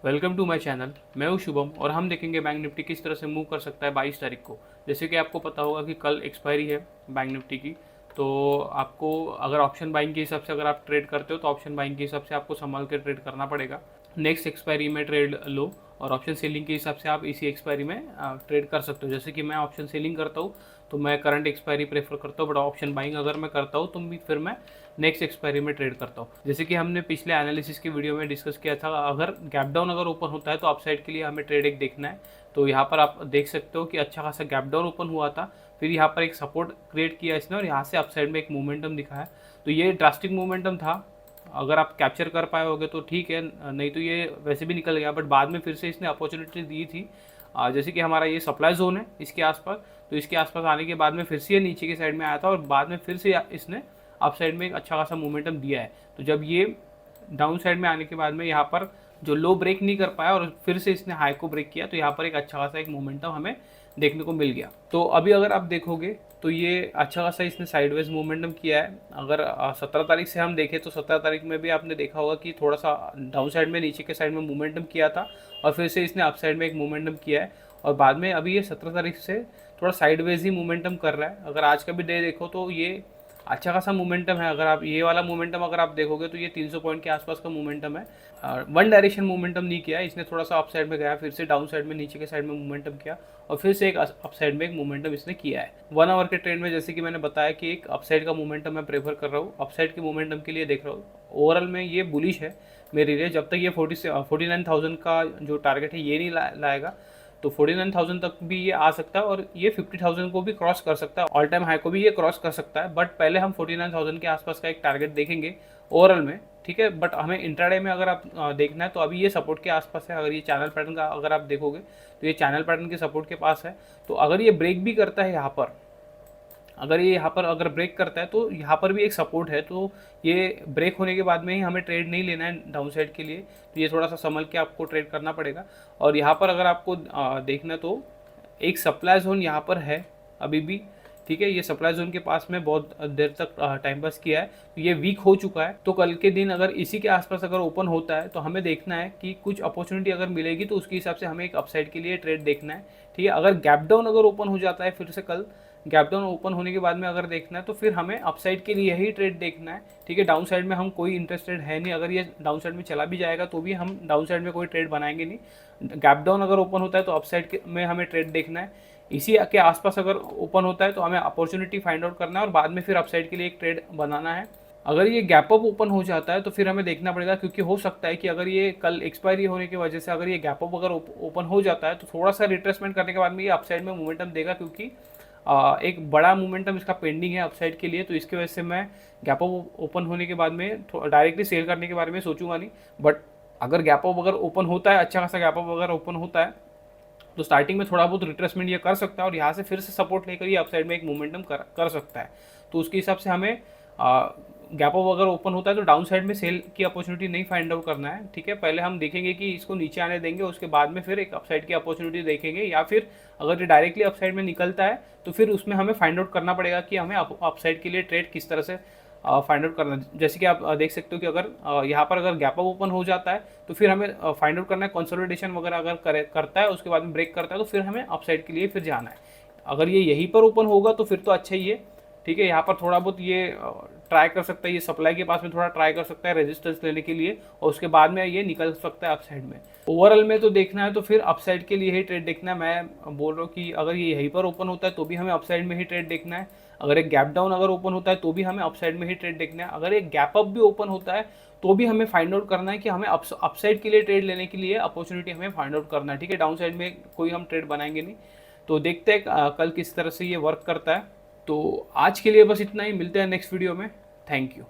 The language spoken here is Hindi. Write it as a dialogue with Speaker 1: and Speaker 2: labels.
Speaker 1: Welcome to my channel. मैं हूं शुभम और हम देखेंगे बैंक निफ्टी किस तरह से मूव कर सकता है 22 तारीख को। जैसे कि आपको पता होगा कि कल एक्सपायरी है बैंक निफ्टी की, तो आपको अगर ऑप्शन बाइंग के हिसाब से अगर आप ट्रेड करते हो तो ऑप्शन बाइंग के हिसाब से आपको संभाल कर ट्रेड करना पड़ेगा। नेक्स्ट एक्सपायरी में ट्रेड लो और ऑप्शन सेलिंग के हिसाब से आप इसी एक्सपायरी में ट्रेड कर सकते हो। जैसे कि मैं ऑप्शन सेलिंग करता हूँ तो मैं करंट एक्सपायरी प्रेफर करता हूँ, बट ऑप्शन बाइंग अगर मैं करता हूँ तो फिर मैं नेक्स्ट एक्सपायरी में ट्रेड करता हूँ। जैसे कि हमने पिछले एनालिसिस की वीडियो में डिस्कस किया था, अगर गैप डाउन अगर ओपन होता है तो अपसाइड के लिए हमें ट्रेड एक देखना है। तो यहाँ पर आप देख सकते हो कि अच्छा खासा गैप डाउन ओपन हुआ था, फिर यहाँ पर एक सपोर्ट क्रिएट किया इसने और यहाँ से अपसाइड में एक मोमेंटम दिखा है। तो ये ड्रास्टिक मोमेंटम था, अगर आप कैप्चर कर पाए होगे तो ठीक है, नहीं तो ये वैसे भी निकल गया। बट बाद में फिर से इसने अपॉर्चुनिटी दी थी। जैसे कि हमारा ये सप्लाई जोन है इसके आसपास, तो इसके आसपास आने के बाद में फिर से ये नीचे की साइड में आया था और बाद में फिर से इसने अप साइड में एक अच्छा खासा मोमेंटम दिया है। तो जब ये डाउन साइड में आने के बाद में यहाँ पर जो लो ब्रेक नहीं कर पाया और फिर से इसने हाई को ब्रेक किया, तो यहाँ पर एक अच्छा खासा एक मोमेंटम हमें देखने को मिल गया। तो अभी अगर आप देखोगे तो ये अच्छा खासा इसने साइडवेज मोमेंटम किया है। अगर 17 तारीख से हम देखें तो 17 तारीख में भी आपने देखा होगा कि थोड़ा सा डाउन साइड में नीचे के साइड में मोमेंटम किया था और फिर से इसने अप साइड में एक मोमेंटम किया है और बाद में अभी ये 17 तारीख से थोड़ा साइडवेज ही मोमेंटम कर रहा है। अगर आज का भी डे देखो तो ये अच्छा खासा मोमेंटम है। अगर आप ये वाला मोमेंटम अगर आप देखोगे तो ये 300 पॉइंट के आसपास का मोमेंटम है। वन डायरेक्शन मोमेंटम नहीं किया है इसने, थोड़ा सा अप साइड में गया, फिर से डाउन साइड में नीचे के साइड में मोमेंटम किया और फिर से एक अप साइड में एक मोमेंटम इसने किया है। 1 आवर के ट्रेंड में जैसे कि मैंने बताया कि एक अप साइड का मोमेंटम मैं प्रेफर कर रहा हूँ, अप साइड के मोमेंटम के लिए देख रहा हूँ। ओवरऑल में ये बुलिश है मेरे लिए, जब तक ये 49,000 का जो टारगेट है ये नहीं लाएगा तो 49,000 तक भी ये आ सकता है और ये 50,000 को भी क्रॉस कर सकता है, ऑल टाइम हाई को भी ये क्रॉस कर सकता है। बट पहले हम 49,000 के आसपास का एक टारगेट देखेंगे ओवरऑल में, ठीक है। बट हमें इंट्राडे में अगर आप देखना है तो अभी ये सपोर्ट के आसपास है। अगर ये चैनल पैटर्न का अगर आप देखोगे तो ये चैनल पैटर्न के सपोर्ट के पास है। तो अगर ये ब्रेक भी करता है यहाँ पर, अगर ये यहाँ पर अगर ब्रेक करता है तो यहाँ पर भी एक सपोर्ट है। तो ये ब्रेक होने के बाद में ही हमें ट्रेड नहीं लेना है डाउन साइड के लिए, तो ये थोड़ा सा संभल के आपको ट्रेड करना पड़ेगा। और यहाँ पर अगर आपको देखना तो एक सप्लाई जोन यहाँ पर है अभी भी, ठीक है। ये सप्लाई जोन के पास में बहुत देर तक टाइम पास किया है, तो ये वीक हो चुका है। तो कल के दिन अगर इसी के आसपास अगर ओपन होता है तो हमें देखना है कि कुछ अपॉर्चुनिटी अगर मिलेगी तो उसके हिसाब से हमें एक अपसाइड के लिए ट्रेड देखना है, ठीक है। अगर गैप डाउन अगर ओपन हो जाता है फिर से कल, गैप डाउन ओपन होने के बाद में अगर देखना है तो फिर हमें अपसाइड के लिए ही ट्रेड देखना है, ठीक है। डाउन साइड में हम कोई इंटरेस्टेड है नहीं। अगर ये डाउन साइड में चला भी जाएगा तो भी हम डाउन साइड में कोई ट्रेड बनाएंगे नहीं। गैप डाउन अगर ओपन होता है तो अपसाइड में हमें ट्रेड देखना है। इसी के आसपास अगर ओपन होता है तो हमें अपॉर्चुनिटी फाइंड आउट करना है और बाद में फिर अपसाइड के लिए एक ट्रेड बनाना है। अगर ये गैप अप ओपन हो जाता है तो फिर हमें देखना पड़ेगा, क्योंकि हो सकता है कि अगर ये कल एक्सपायरी होने की वजह से अगर ये गैप अप अगर ओपन हो जाता है तो थोड़ा सा रिट्रेसमेंट करने के बाद में ये अपसाइड में मोमेंटम देगा, क्योंकि एक बड़ा मोमेंटम इसका पेंडिंग है अपसाइड के लिए। तो इसकी वजह से मैं गैप अप ओपन होने के बाद में डायरेक्टली सेल करने के बारे में सोचूंगा नहीं। बट अगर गैप अप अगर ओपन होता है, अच्छा खासा गैप अप अगर ओपन होता है तो स्टार्टिंग में थोड़ा बहुत रिट्रेसमेंट ये कर सकता है और यहाँ से फिर से सपोर्ट लेकर ये अपसाइड में एक मोमेंटम कर सकता है। तो उसके हिसाब से हमें गैप अप अगर ओपन होता है तो डाउन साइड में सेल की अपॉर्चुनिटी नहीं फाइंड आउट करना है, ठीक है। पहले हम देखेंगे कि इसको नीचे आने देंगे, उसके बाद में फिर एक अपसाइड की अपॉर्चुनिटी देखेंगे, या फिर अगर ये डायरेक्टली अपसाइड में निकलता है तो फिर उसमें हमें फाइंड आउट करना पड़ेगा कि हमें अपसाइड के लिए ट्रेड किस तरह से फाइंड आउट करना है। जैसे कि आप देख सकते हो कि अगर यहाँ पर अगर गैप अप ओपन हो जाता है तो फिर हमें फाइंड आउट करना है कंसोलिडेशन वगैरह अगर करता है, उसके बाद में ब्रेक करता है तो फिर हमें अपसाइड के लिए फिर जाना है। अगर ये यहीं पर ओपन होगा तो फिर तो अच्छा ही है, ठीक है। यहाँ पर थोड़ा बहुत ये ट्राई कर सकता है, ये सप्लाई के पास में थोड़ा ट्राई कर सकता है रेजिस्टेंस लेने के लिए और उसके बाद में ये निकल सकता है अपसाइड में। ओवरऑल में तो देखना है तो फिर अपसाइड के लिए ही ट्रेड देखना है। मैं बोल रहा हूँ कि अगर ये यहीं पर ओपन होता है तो भी हमें अपसाइड में ही ट्रेड देखना है। अगर एक गैप डाउन अगर ओपन होता है तो भी हमें अपसाइड में ही ट्रेड देखना है। अगर एक गैप अप भी ओपन होता है तो भी हमें फाइंड आउट करना है कि हमें अपसाइड के लिए ट्रेड लेने के लिए अपॉर्चुनिटी हमें फाइंड आउट करना है, ठीक है। डाउन साइड में कोई हम ट्रेड बनाएंगे नहीं। तो देखते हैं कल किस तरह से ये वर्क करता है। तो आज के लिए बस इतना ही, मिलते हैं नेक्स्ट वीडियो में। Thank you.